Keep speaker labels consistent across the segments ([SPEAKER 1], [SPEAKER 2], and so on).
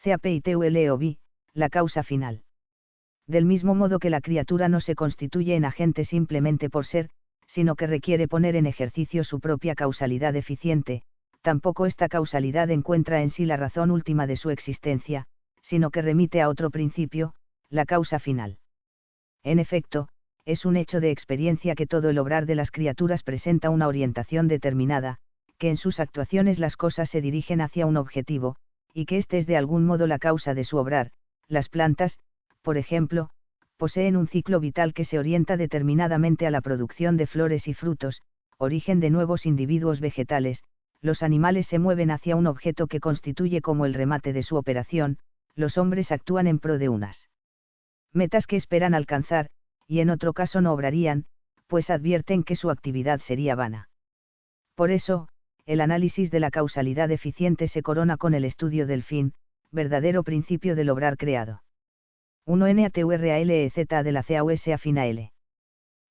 [SPEAKER 1] CAPITULOB, la causa final. Del mismo modo que la criatura no se constituye en agente simplemente por ser, sino que requiere poner en ejercicio su propia causalidad eficiente, tampoco esta causalidad encuentra en sí la razón última de su existencia, sino que remite a otro principio, la causa final. En efecto, es un hecho de experiencia que todo el obrar de las criaturas presenta una orientación determinada, que en sus actuaciones las cosas se dirigen hacia un objetivo, y que éste es de algún modo la causa de su obrar. Las plantas, por ejemplo, poseen un ciclo vital que se orienta determinadamente a la producción de flores y frutos, origen de nuevos individuos vegetales. Los animales se mueven hacia un objeto que constituye como el remate de su operación, los hombres actúan en pro de unas metas que esperan alcanzar, y en otro caso no obrarían, pues advierten que su actividad sería vana. Por eso, el análisis de la causalidad eficiente se corona con el estudio del fin, verdadero principio del obrar creado. 1 NATURALEZ de la CAUS afina L.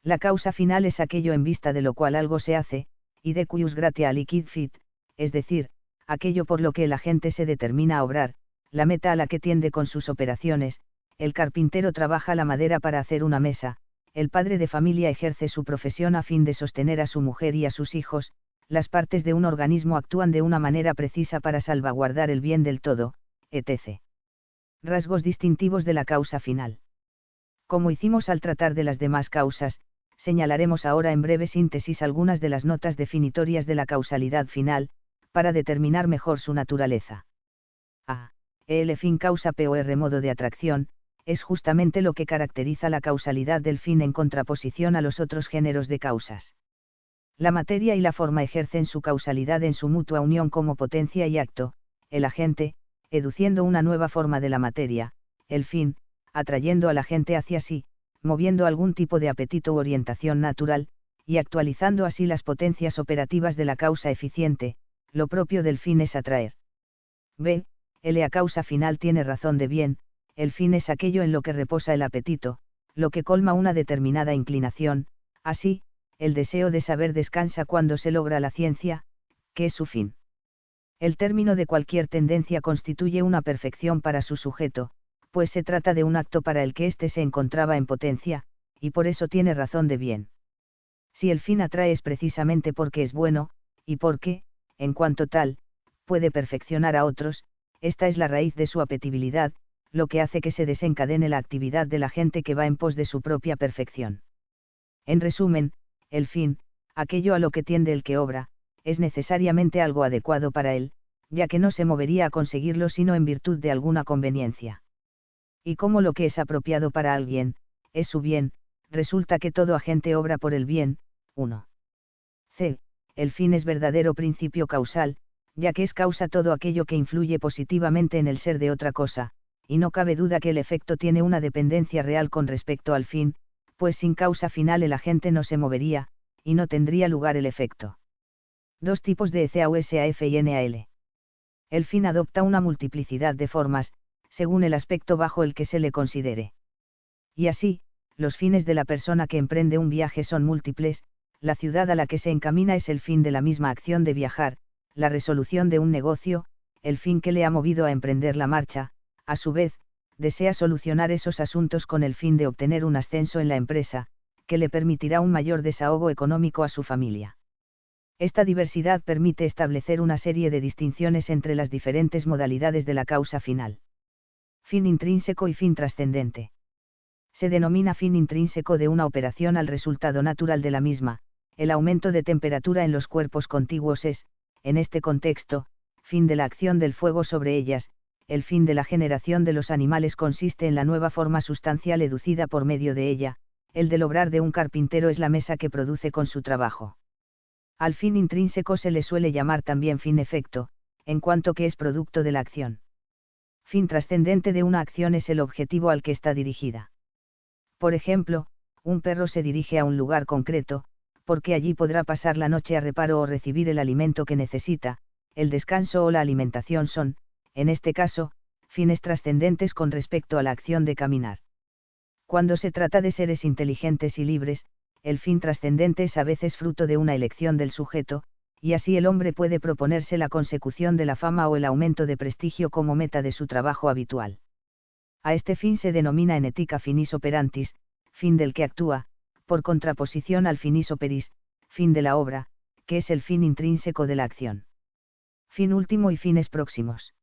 [SPEAKER 1] La causa final es aquello en vista de lo cual algo se hace, y de cuius gratia licid fit, es decir, aquello por lo que el agente se determina a obrar, la meta a la que tiende con sus operaciones. El carpintero trabaja la madera para hacer una mesa, el padre de familia ejerce su profesión a fin de sostener a su mujer y a sus hijos, las partes de un organismo actúan de una manera precisa para salvaguardar el bien del todo, etc. Rasgos distintivos de la causa final. Como hicimos al tratar de las demás causas, señalaremos ahora en breve síntesis algunas de las notas definitorias de la causalidad final, para determinar mejor su naturaleza. A. El fin causa por modo de atracción, es justamente lo que caracteriza la causalidad del fin en contraposición a los otros géneros de causas. La materia y la forma ejercen su causalidad en su mutua unión como potencia y acto, el agente, educiendo una nueva forma de la materia, el fin, atrayendo a la gente hacia sí, moviendo algún tipo de apetito u orientación natural, y actualizando así las potencias operativas de la causa eficiente. Lo propio del fin es atraer. B. La causa final tiene razón de bien, el fin es aquello en lo que reposa el apetito, lo que colma una determinada inclinación, así, el deseo de saber descansa cuando se logra la ciencia, que es su fin. El término de cualquier tendencia constituye una perfección para su sujeto, pues se trata de un acto para el que éste se encontraba en potencia, y por eso tiene razón de bien. Si el fin atrae es precisamente porque es bueno, y porque, en cuanto tal, puede perfeccionar a otros, esta es la raíz de su apetibilidad, lo que hace que se desencadene la actividad de la gente que va en pos de su propia perfección. En resumen, el fin, aquello a lo que tiende el que obra, es necesariamente algo adecuado para él, ya que no se movería a conseguirlo sino en virtud de alguna conveniencia. Y como lo que es apropiado para alguien, es su bien, resulta que todo agente obra por el bien. 1. C. El fin es verdadero principio causal, ya que es causa todo aquello que influye positivamente en el ser de otra cosa, y no cabe duda que el efecto tiene una dependencia real con respecto al fin, pues sin causa final el agente no se movería, y no tendría lugar el efecto. Dos tipos de CAUSAF y NAL. El fin adopta una multiplicidad de formas, según el aspecto bajo el que se le considere. Y así, los fines de la persona que emprende un viaje son múltiples, la ciudad a la que se encamina es el fin de la misma acción de viajar, la resolución de un negocio, el fin que le ha movido a emprender la marcha, a su vez, desea solucionar esos asuntos con el fin de obtener un ascenso en la empresa, que le permitirá un mayor desahogo económico a su familia. Esta diversidad permite establecer una serie de distinciones entre las diferentes modalidades de la causa final. Fin intrínseco y fin trascendente. Se denomina fin intrínseco de una operación al resultado natural de la misma. El aumento de temperatura en los cuerpos contiguos es, en este contexto, fin de la acción del fuego sobre ellas. El fin de la generación de los animales consiste en la nueva forma sustancial educida por medio de ella. El del obrar de un carpintero es la mesa que produce con su trabajo. Al fin intrínseco se le suele llamar también fin efecto, en cuanto que es producto de la acción. Fin trascendente de una acción es el objetivo al que está dirigida. Por ejemplo, un perro se dirige a un lugar concreto, porque allí podrá pasar la noche a reparo o recibir el alimento que necesita. El descanso o la alimentación son, en este caso, fines trascendentes con respecto a la acción de caminar. Cuando se trata de seres inteligentes y libres, el fin trascendente es a veces fruto de una elección del sujeto, y así el hombre puede proponerse la consecución de la fama o el aumento de prestigio como meta de su trabajo habitual. A este fin se denomina en ética finis operantis, fin del que actúa, por contraposición al finis operis, fin de la obra, que es el fin intrínseco de la acción. Fin último y fines próximos.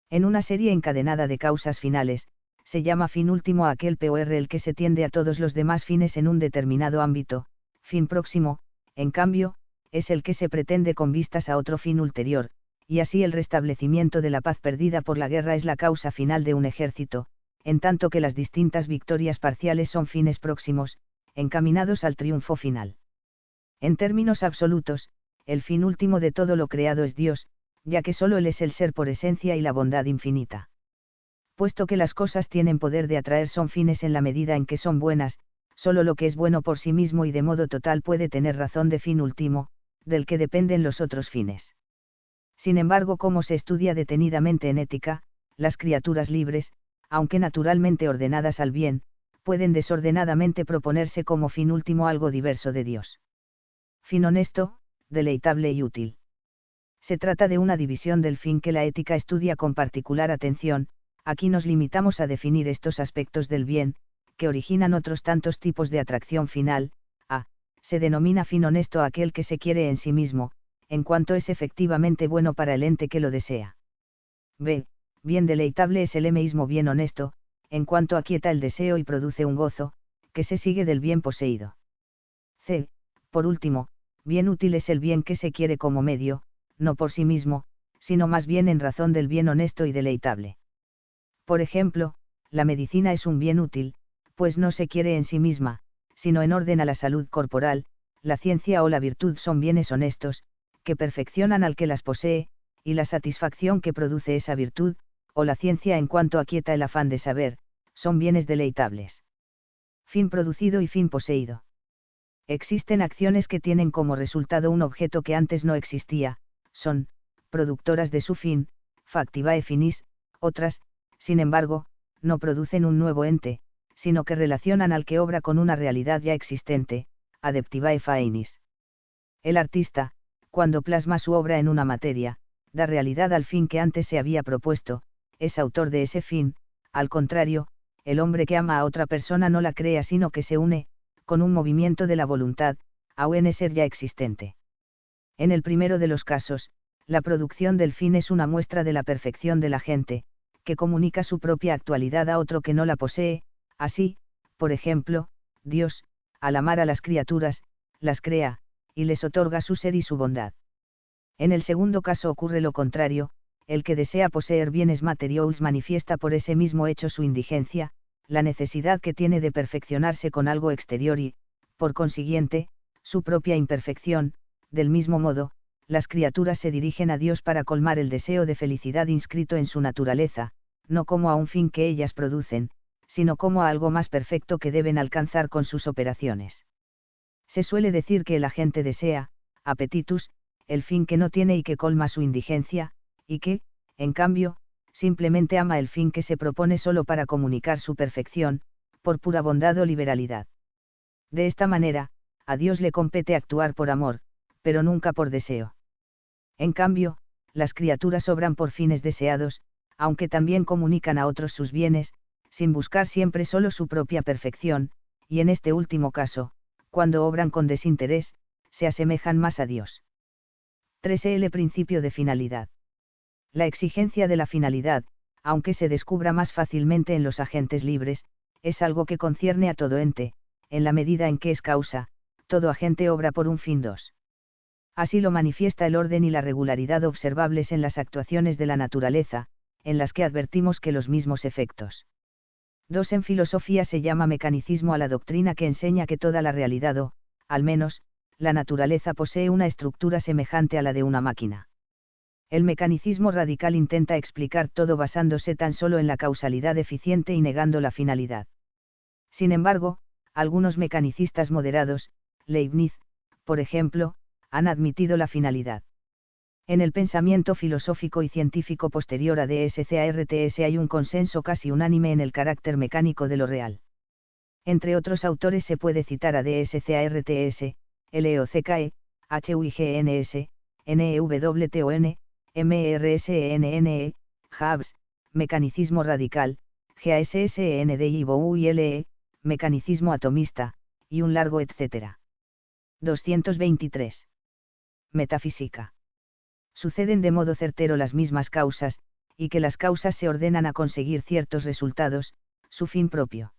[SPEAKER 1] En una serie encadenada de causas finales, se llama fin último a aquel por el que se tiende a todos los demás fines en un determinado ámbito. Fin próximo, en cambio, es el que se pretende con vistas a otro fin ulterior, y así el restablecimiento de la paz perdida por la guerra es la causa final de un ejército, en tanto que las distintas victorias parciales son fines próximos, encaminados al triunfo final. En términos absolutos, el fin último de todo lo creado es Dios, ya que solo Él es el ser por esencia y la bondad infinita. Puesto que las cosas tienen poder de atraer son fines en la medida en que son buenas, solo lo que es bueno por sí mismo y de modo total puede tener razón de fin último, del que dependen los otros fines. Sin embargo, como se estudia detenidamente en ética, las criaturas libres, aunque naturalmente ordenadas al bien, pueden desordenadamente proponerse como fin último algo diverso de Dios. Fin honesto, deleitable y útil. Se trata de una división del fin que la ética estudia con particular atención. Aquí nos limitamos a definir estos aspectos del bien, que originan otros tantos tipos de atracción final. A. Se denomina fin honesto a aquel que se quiere en sí mismo, en cuanto es efectivamente bueno para el ente que lo desea. B. Bien deleitable es el mismo bien honesto, en cuanto aquieta el deseo y produce un gozo, que se sigue del bien poseído. C. Por último, bien útil es el bien que se quiere como medio, no por sí mismo, sino más bien en razón del bien honesto y deleitable. Por ejemplo, la medicina es un bien útil, pues no se quiere en sí misma, sino en orden a la salud corporal. La ciencia o la virtud son bienes honestos, que perfeccionan al que las posee, y la satisfacción que produce esa virtud, o la ciencia en cuanto aquieta el afán de saber, son bienes deleitables. Fin producido y fin poseído. Existen acciones que tienen como resultado un objeto que antes no existía, son productoras de su fin, factivae finis. Otras, sin embargo, no producen un nuevo ente, sino que relacionan al que obra con una realidad ya existente, adeptivae faenis. El artista, cuando plasma su obra en una materia, da realidad al fin que antes se había propuesto, es autor de ese fin. Al contrario, el hombre que ama a otra persona no la crea sino que se une, con un movimiento de la voluntad, a un ser ya existente. En el primero de los casos, la producción del fin es una muestra de la perfección de la gente, que comunica su propia actualidad a otro que no la posee. Así, por ejemplo, Dios, al amar a las criaturas, las crea, y les otorga su ser y su bondad. En el segundo caso ocurre lo contrario, el que desea poseer bienes materiales manifiesta por ese mismo hecho su indigencia, la necesidad que tiene de perfeccionarse con algo exterior y, por consiguiente, su propia imperfección. Del mismo modo, las criaturas se dirigen a Dios para colmar el deseo de felicidad inscrito en su naturaleza, no como a un fin que ellas producen, sino como a algo más perfecto que deben alcanzar con sus operaciones. Se suele decir que el agente desea, appetitus, el fin que no tiene y que colma su indigencia, y que, en cambio, simplemente ama el fin que se propone solo para comunicar su perfección, por pura bondad o liberalidad. De esta manera, a Dios le compete actuar por amor, pero nunca por deseo. En cambio, las criaturas obran por fines deseados, aunque también comunican a otros sus bienes, sin buscar siempre solo su propia perfección, y en este último caso, cuando obran con desinterés, se asemejan más a Dios. 3. El principio de finalidad. La exigencia de la finalidad, aunque se descubra más fácilmente en los agentes libres, es algo que concierne a todo ente, en la medida en que es causa, todo agente obra por un fin. 2. Así lo manifiesta el orden y la regularidad observables en las actuaciones de la naturaleza, en las que advertimos que los mismos efectos. 2. En filosofía se llama mecanicismo a la doctrina que enseña que toda la realidad o, al menos, la naturaleza posee una estructura semejante a la de una máquina. El mecanicismo radical intenta explicar todo basándose tan solo en la causalidad eficiente y negando la finalidad. Sin embargo, algunos mecanicistas moderados, Leibniz, por ejemplo, han admitido la finalidad. En el pensamiento filosófico y científico posterior a Descartes hay un consenso casi unánime en el carácter mecánico de lo real. Entre otros autores se puede citar a Descartes, Leocque, Huygens, NEWTON, MRSENNE, Habs, mecanicismo radical, GASSENDIVOUILE, mecanicismo atomista, y un largo etcétera. 223. Metafísica. Suceden de modo certero las mismas causas, y que las causas se ordenan a conseguir ciertos resultados, su fin propio.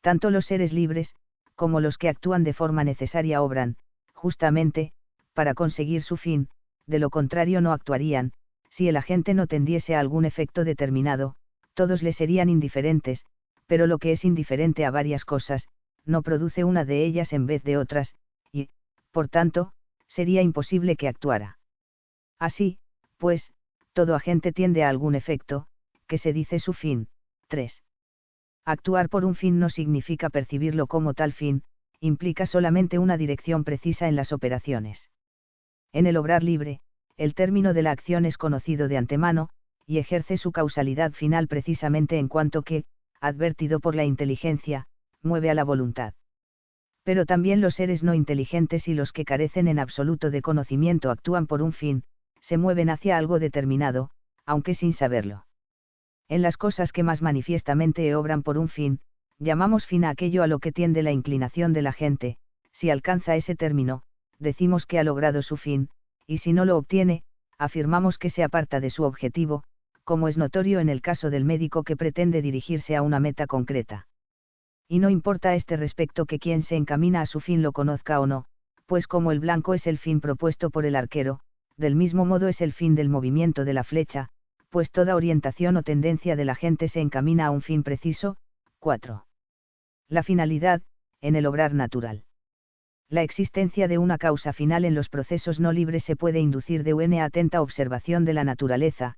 [SPEAKER 1] Tanto los seres libres, como los que actúan de forma necesaria obran, justamente, para conseguir su fin, de lo contrario no actuarían. Si el agente no tendiese a algún efecto determinado, todos le serían indiferentes, pero lo que es indiferente a varias cosas, no produce una de ellas en vez de otras, y, por tanto, sería imposible que actuara. Así, pues, todo agente tiende a algún efecto, que se dice su fin. 3. Actuar por un fin no significa percibirlo como tal fin, implica solamente una dirección precisa en las operaciones. En el obrar libre, el término de la acción es conocido de antemano, y ejerce su causalidad final precisamente en cuanto que, advertido por la inteligencia, mueve a la voluntad. Pero también los seres no inteligentes y los que carecen en absoluto de conocimiento actúan por un fin, se mueven hacia algo determinado, aunque sin saberlo. En las cosas que más manifiestamente obran por un fin, llamamos fin a aquello a lo que tiende la inclinación de la gente. Si alcanza ese término, decimos que ha logrado su fin, y si no lo obtiene, afirmamos que se aparta de su objetivo, como es notorio en el caso del médico que pretende dirigirse a una meta concreta. Y no importa a este respecto que quien se encamina a su fin lo conozca o no, pues como el blanco es el fin propuesto por el arquero, del mismo modo es el fin del movimiento de la flecha, pues toda orientación o tendencia de la gente se encamina a un fin preciso. 4. La finalidad, en el obrar natural. La existencia de una causa final en los procesos no libres se puede inducir de una atenta observación de la naturaleza.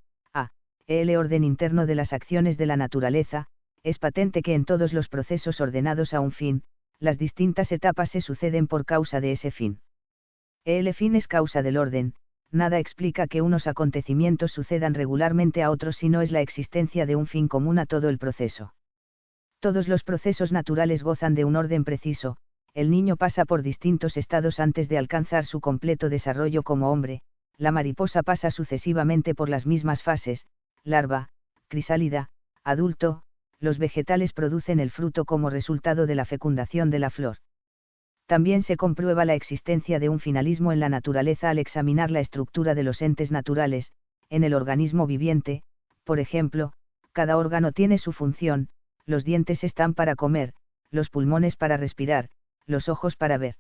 [SPEAKER 1] El orden interno de las acciones de la naturaleza. Es patente que en todos los procesos ordenados a un fin, las distintas etapas se suceden por causa de ese fin. El fin es causa del orden. Nada explica que unos acontecimientos sucedan regularmente a otros si no es la existencia de un fin común a todo el proceso. Todos los procesos naturales gozan de un orden preciso. El niño pasa por distintos estados antes de alcanzar su completo desarrollo como hombre, la mariposa pasa sucesivamente por las mismas fases, larva, crisálida, adulto, los vegetales producen el fruto como resultado de la fecundación de la flor. También se comprueba la existencia de un finalismo en la naturaleza al examinar la estructura de los entes naturales. En el organismo viviente, por ejemplo, cada órgano tiene su función, los dientes están para comer, los pulmones para respirar, los ojos para ver.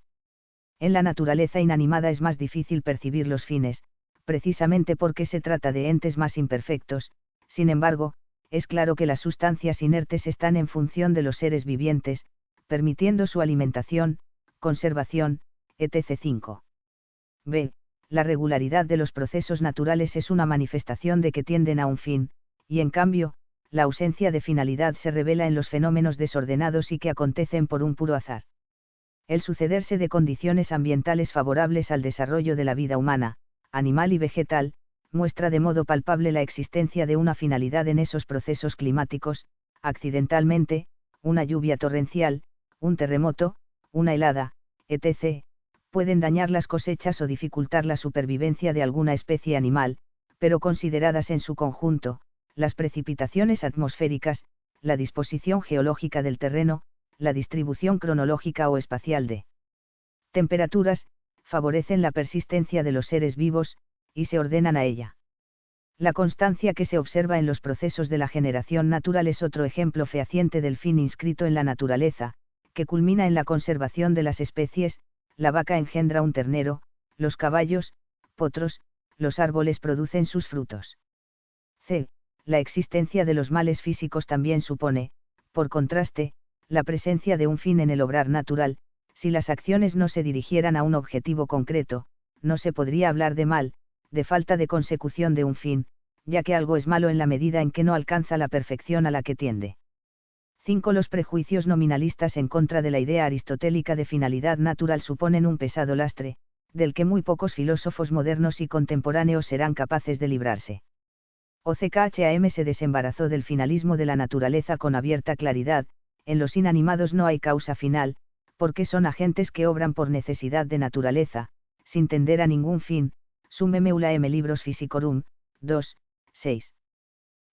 [SPEAKER 1] En la naturaleza inanimada es más difícil percibir los fines, precisamente porque se trata de entes más imperfectos. Sin embargo, es claro que las sustancias inertes están en función de los seres vivientes, permitiendo su alimentación, conservación, etc. 5. B. La regularidad de los procesos naturales es una manifestación de que tienden a un fin, y en cambio, la ausencia de finalidad se revela en los fenómenos desordenados y que acontecen por un puro azar. El sucederse de condiciones ambientales favorables al desarrollo de la vida humana, animal y vegetal, muestra de modo palpable la existencia de una finalidad en esos procesos climáticos. Accidentalmente, una lluvia torrencial, un terremoto, una helada, etc., pueden dañar las cosechas o dificultar la supervivencia de alguna especie animal, pero consideradas en su conjunto, las precipitaciones atmosféricas, la disposición geológica del terreno, la distribución cronológica o espacial de temperaturas, favorecen la persistencia de los seres vivos, y se ordenan a ella. La constancia que se observa en los procesos de la generación natural es otro ejemplo fehaciente del fin inscrito en la naturaleza, que culmina en la conservación de las especies. La vaca engendra un ternero, los caballos, potros, los árboles producen sus frutos. C. La existencia de los males físicos también supone, por contraste, la presencia de un fin en el obrar natural. Si las acciones no se dirigieran a un objetivo concreto, no se podría hablar de mal, de falta de consecución de un fin, ya que algo es malo en la medida en que no alcanza la perfección a la que tiende. 5. Los prejuicios nominalistas en contra de la idea aristotélica de finalidad natural suponen un pesado lastre, del que muy pocos filósofos modernos y contemporáneos serán capaces de librarse. OCKHAM se desembarazó del finalismo de la naturaleza con abierta claridad. En los inanimados no hay causa final, porque son agentes que obran por necesidad de naturaleza, sin tender a ningún fin. Summe meula M libros Physicorum, 2, 6.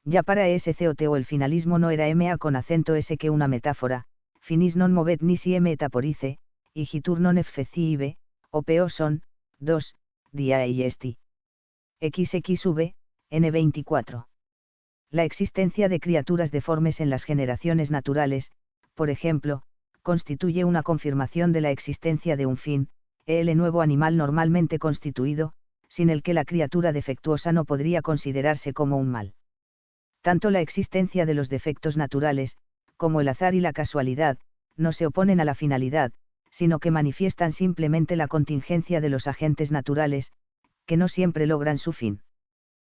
[SPEAKER 1] Ya para SCOT o el finalismo no era MA con acento S que una metáfora, finis non movet nisi M etaporice, igitur non fcive, o peo son, 2, dia y esti. XXV, N24. La existencia de criaturas deformes en las generaciones naturales, por ejemplo, constituye una confirmación de la existencia de un fin, el nuevo animal normalmente constituido, sin el que la criatura defectuosa no podría considerarse como un mal. Tanto la existencia de los defectos naturales, como el azar y la casualidad, no se oponen a la finalidad, sino que manifiestan simplemente la contingencia de los agentes naturales, que no siempre logran su fin.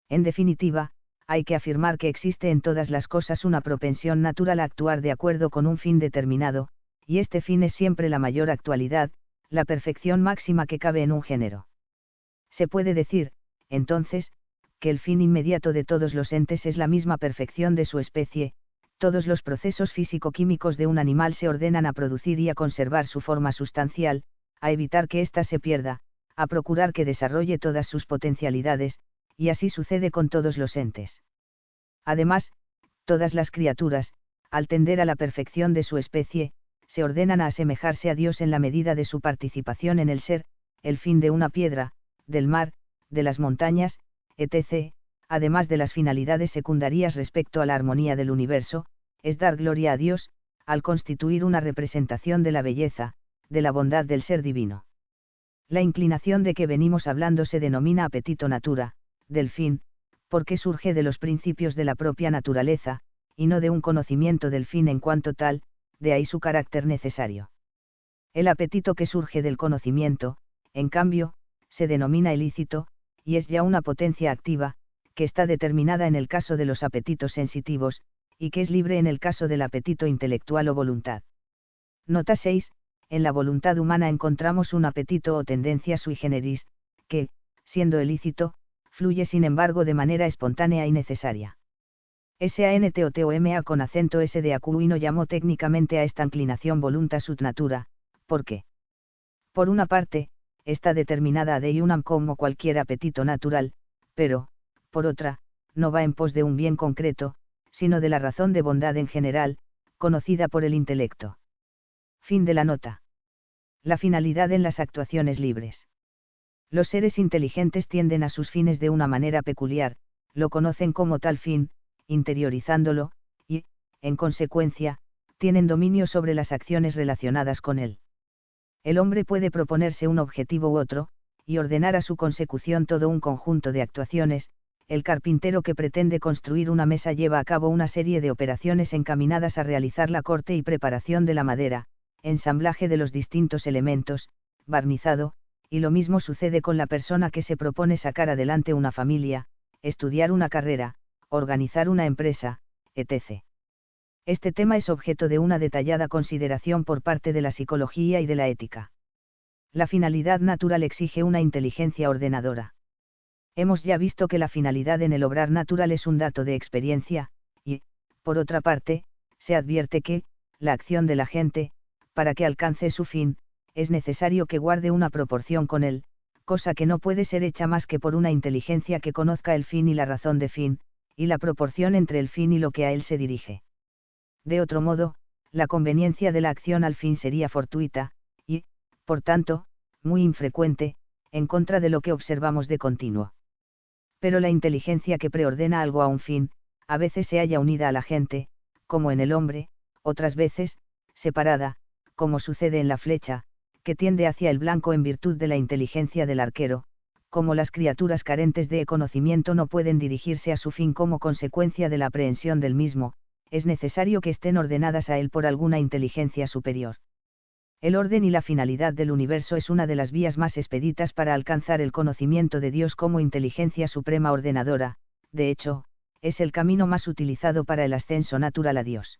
[SPEAKER 1] En definitiva, hay que afirmar que existe en todas las cosas una propensión natural a actuar de acuerdo con un fin determinado, y este fin es siempre la mayor actualidad, la perfección máxima que cabe en un género. Se puede decir, entonces, que el fin inmediato de todos los entes es la misma perfección de su especie, todos los procesos físico-químicos de un animal se ordenan a producir y a conservar su forma sustancial, a evitar que ésta se pierda, a procurar que desarrolle todas sus potencialidades, y así sucede con todos los entes. Además, todas las criaturas, al tender a la perfección de su especie, se ordenan a asemejarse a Dios en la medida de su participación en el ser, el fin de una piedra, del mar, de las montañas, etc., además de las finalidades secundarias respecto a la armonía del universo, es dar gloria a Dios, al constituir una representación de la belleza, de la bondad del ser divino. La inclinación de que venimos hablando se denomina apetito natura, del fin, porque surge de los principios de la propia naturaleza, y no de un conocimiento del fin en cuanto tal, de ahí su carácter necesario. El apetito que surge del conocimiento, en cambio, se denomina ilícito, y es ya una potencia activa, que está determinada en el caso de los apetitos sensitivos, y que es libre en el caso del apetito intelectual o voluntad. Nota 6. En la voluntad humana encontramos un apetito o tendencia sui generis, que, siendo ilícito, fluye sin embargo de manera espontánea y necesaria. SANTOTOMA con acento S de Acuino llamó técnicamente a esta inclinación voluntas ut natura, porque, por una parte, está determinada de unam como cualquier apetito natural, pero, por otra, no va en pos de un bien concreto, sino de la razón de bondad en general, conocida por el intelecto. Fin de la nota. La finalidad en las actuaciones libres. Los seres inteligentes tienden a sus fines de una manera peculiar, lo conocen como tal fin, interiorizándolo, y, en consecuencia, tienen dominio sobre las acciones relacionadas con él. El hombre puede proponerse un objetivo u otro, y ordenar a su consecución todo un conjunto de actuaciones. El carpintero que pretende construir una mesa lleva a cabo una serie de operaciones encaminadas a realizar la corte y preparación de la madera, ensamblaje de los distintos elementos, barnizado, y lo mismo sucede con la persona que se propone sacar adelante una familia, estudiar una carrera, organizar una empresa, etc. Este tema es objeto de una detallada consideración por parte de la psicología y de la ética. La finalidad natural exige una inteligencia ordenadora. Hemos ya visto que la finalidad en el obrar natural es un dato de experiencia, y, por otra parte, se advierte que, la acción de la gente, para que alcance su fin, es necesario que guarde una proporción con él, cosa que no puede ser hecha más que por una inteligencia que conozca el fin y la razón de fin, y la proporción entre el fin y lo que a él se dirige. De otro modo, la conveniencia de la acción al fin sería fortuita, y, por tanto, muy infrecuente, en contra de lo que observamos de continuo. Pero la inteligencia que preordena algo a un fin, a veces se halla unida a la gente, como en el hombre, otras veces, separada, como sucede en la flecha, que tiende hacia el blanco en virtud de la inteligencia del arquero, como las criaturas carentes de conocimiento no pueden dirigirse a su fin como consecuencia de la aprehensión del mismo, es necesario que estén ordenadas a él por alguna inteligencia superior. El orden y la finalidad del universo es una de las vías más expeditas para alcanzar el conocimiento de Dios como inteligencia suprema ordenadora, de hecho, es el camino más utilizado para el ascenso natural a Dios.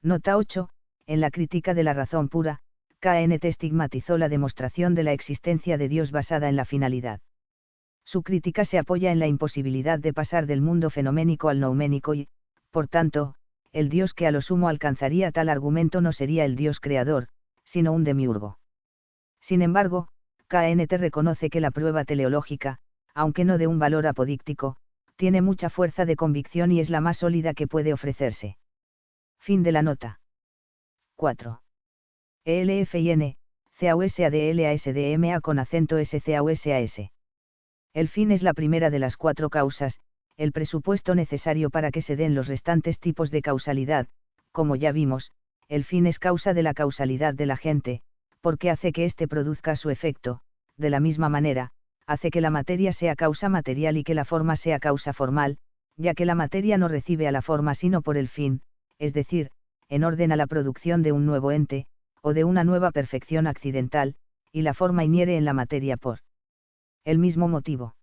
[SPEAKER 1] Nota 8. En la crítica de la razón pura, Kant estigmatizó la demostración de la existencia de Dios basada en la finalidad. Su crítica se apoya en la imposibilidad de pasar del mundo fenoménico al nouménico y, por tanto, el Dios que a lo sumo alcanzaría tal argumento no sería el Dios creador, sino un demiurgo. Sin embargo, Kant reconoce que la prueba teleológica, aunque no de un valor apodíctico, tiene mucha fuerza de convicción y es la más sólida que puede ofrecerse. Fin de la nota. 4. ELFIN, CAUSADLASDMA con acento SCAUSAS. El fin es la primera de las 4 causas, el presupuesto necesario para que se den los restantes tipos de causalidad. Como ya vimos, el fin es causa de la causalidad del agente, porque hace que éste produzca su efecto. De la misma manera, hace que la materia sea causa material y que la forma sea causa formal, ya que la materia no recibe a la forma sino por el fin, es decir, en orden a la producción de un nuevo ente, o de una nueva perfección accidental, y la forma inhiere en la materia por el mismo motivo.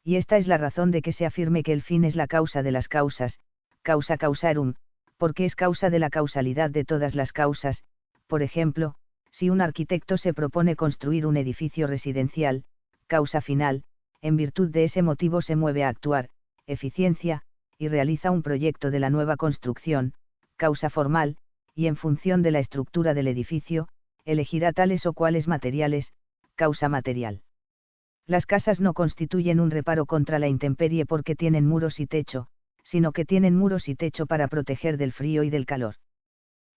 [SPEAKER 1] Y esta es la razón de que se afirme que el fin es la causa de las causas, causa causarum, porque es causa de la causalidad de todas las causas. Por ejemplo, si un arquitecto se propone construir un edificio residencial, causa final, en virtud de ese motivo se mueve a actuar, eficiencia, y realiza un proyecto de la nueva construcción, causa formal, y en función de la estructura del edificio, elegirá tales o cuales materiales, causa material. Las casas no constituyen un reparo contra la intemperie porque tienen muros y techo, sino que tienen muros y techo para proteger del frío y del calor.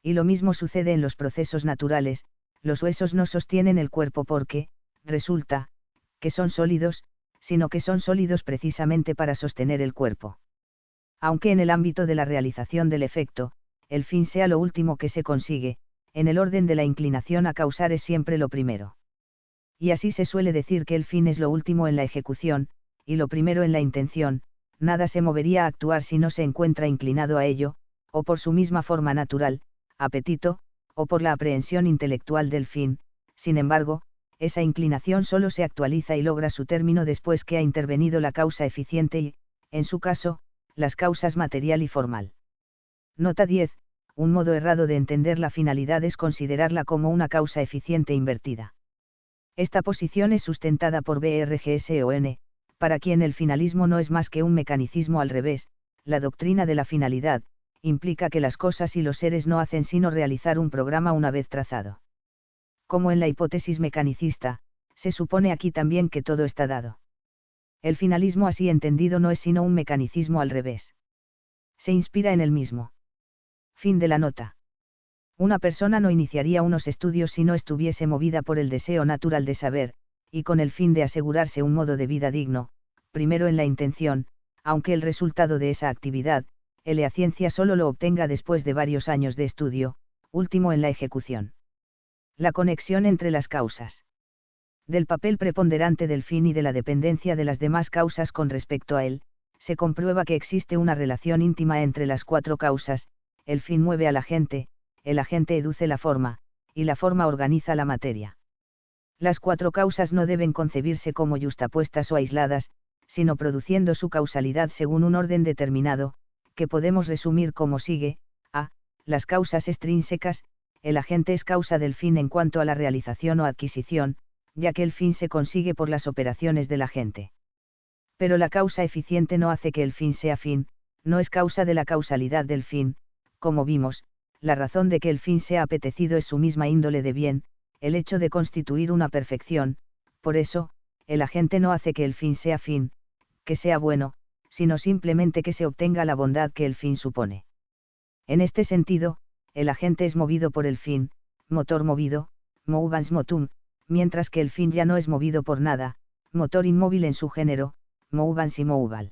[SPEAKER 1] Y lo mismo sucede en los procesos naturales, los huesos no sostienen el cuerpo porque, resulta, que son sólidos, sino que son sólidos precisamente para sostener el cuerpo. Aunque en el ámbito de la realización del efecto, el fin sea lo último que se consigue, en el orden de la inclinación a causar es siempre lo primero. Y así se suele decir que el fin es lo último en la ejecución, y lo primero en la intención. Nada se movería a actuar si no se encuentra inclinado a ello, o por su misma forma natural, apetito, o por la aprehensión intelectual del fin. Sin embargo, esa inclinación solo se actualiza y logra su término después que ha intervenido la causa eficiente y, en su caso, las causas material y formal. Nota 10. Un modo errado de entender la finalidad es considerarla como una causa eficiente invertida. Esta posición es sustentada por BRGSON, para quien el finalismo no es más que un mecanicismo al revés. La doctrina de la finalidad implica que las cosas y los seres no hacen sino realizar un programa una vez trazado. Como en la hipótesis mecanicista, se supone aquí también que todo está dado. El finalismo así entendido no es sino un mecanicismo al revés. Se inspira en el mismo. Fin de la nota. Una persona no iniciaría unos estudios si no estuviese movida por el deseo natural de saber, y con el fin de asegurarse un modo de vida digno, primero en la intención, aunque el resultado de esa actividad, la ciencia solo lo obtenga después de varios años de estudio, último en la ejecución. La conexión entre las causas. Del papel preponderante del fin y de la dependencia de las demás causas con respecto a él, se comprueba que existe una relación íntima entre las 4 causas. El fin mueve a la gente, el agente educe la forma, y la forma organiza la materia. Las 4 causas no deben concebirse como yuxtapuestas o aisladas, sino produciendo su causalidad según un orden determinado, que podemos resumir como sigue: a. Las causas extrínsecas. El agente es causa del fin en cuanto a la realización o adquisición, ya que el fin se consigue por las operaciones del agente. Pero la causa eficiente no hace que el fin sea fin, no es causa de la causalidad del fin. Como vimos, la razón de que el fin sea apetecido es su misma índole de bien, el hecho de constituir una perfección. Por eso, el agente no hace que el fin sea fin, que sea bueno, sino simplemente que se obtenga la bondad que el fin supone. En este sentido, el agente es movido por el fin, motor movido, movans motum, mientras que el fin ya no es movido por nada, motor inmóvil en su género, movans immoval.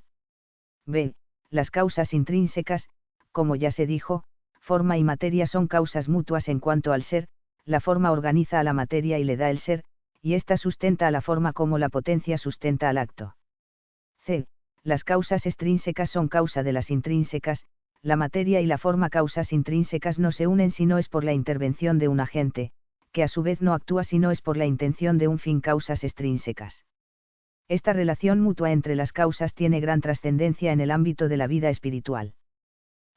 [SPEAKER 1] B. Las causas intrínsecas. Como ya se dijo, forma y materia son causas mutuas en cuanto al ser. La forma organiza a la materia y le da el ser, y ésta sustenta a la forma como la potencia sustenta al acto. C. Las causas extrínsecas son causa de las intrínsecas. La materia y la forma causas intrínsecas no se unen si no es por la intervención de un agente, que a su vez no actúa si no es por la intención de un fin causas extrínsecas. Esta relación mutua entre las causas tiene gran trascendencia en el ámbito de la vida espiritual.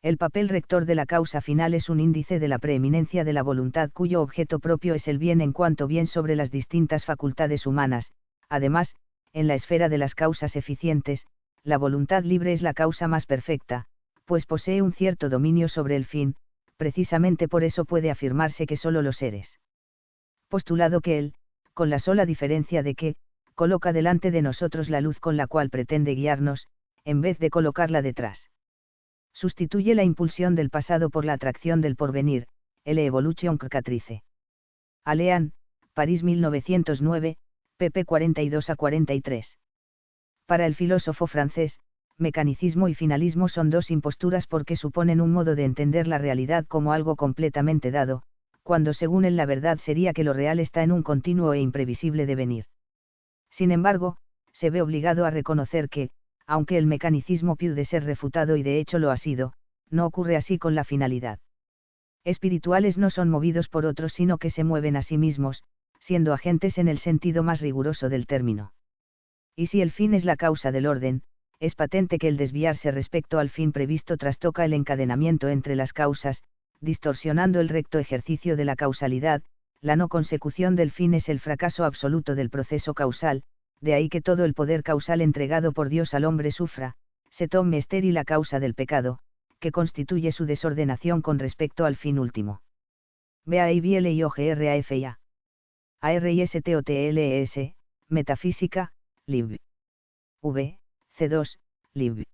[SPEAKER 1] El papel rector de la causa final es un índice de la preeminencia de la voluntad cuyo objeto propio es el bien en cuanto bien sobre las distintas facultades humanas. Además, en la esfera de las causas eficientes, la voluntad libre es la causa más perfecta, pues posee un cierto dominio sobre el fin. Precisamente por eso puede afirmarse que solo los seres. Postulado que él, con la sola diferencia de que, coloca delante de nosotros la luz con la cual pretende guiarnos, en vez de colocarla detrás. Sustituye la impulsión del pasado por la atracción del porvenir, L. Evolution Catrice. Alean, París 1909, pp 42 a 43. Para el filósofo francés, mecanicismo y finalismo son dos imposturas porque suponen un modo de entender la realidad como algo completamente dado, cuando según él la verdad sería que lo real está en un continuo e imprevisible devenir. Sin embargo, se ve obligado a reconocer que, aunque el mecanicismo puede ser refutado y de hecho lo ha sido, no ocurre así con la finalidad. Espirituales no son movidos por otros sino que se mueven a sí mismos, siendo agentes en el sentido más riguroso del término. Y si el fin es la causa del orden, es patente que el desviarse respecto al fin previsto trastoca el encadenamiento entre las causas, distorsionando el recto ejercicio de la causalidad. La no consecución del fin es el fracaso absoluto del proceso causal, de ahí que todo el poder causal entregado por Dios al hombre sufra, se tome estéril la causa del pecado, que constituye su desordenación con respecto al fin último. BAIBLIOGRAFIA. ARISTOTLES, Metafísica, Lib. V, C2, Lib.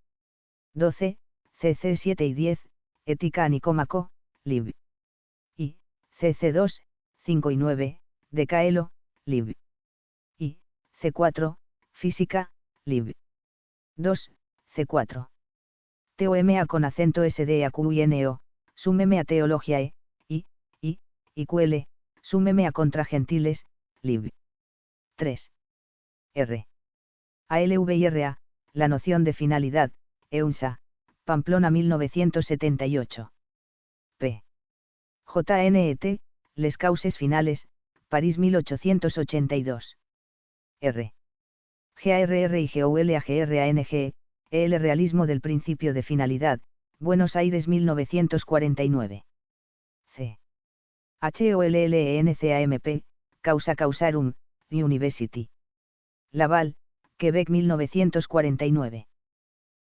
[SPEAKER 1] 12, CC 7 y 10, Ética Nicómaco, Lib. I, CC2, 5 y 9, Decaelo, Lib. I, C4, Física, Lib. 2, C4. TOMA con acento SDAQINO, súmeme a Teologiae, y QL, súmeme a Contra Gentiles, Lib. 3. R. ALVIRA, la noción de finalidad, EUNSA, Pamplona 1978. P. JNET, Les Causes Finales, París 1882. R. GARR y GOLAGRANG, El realismo del principio de finalidad, Buenos Aires 1949. C. HOLLENCAMP, Causa Causarum, The University. Laval, Quebec 1949.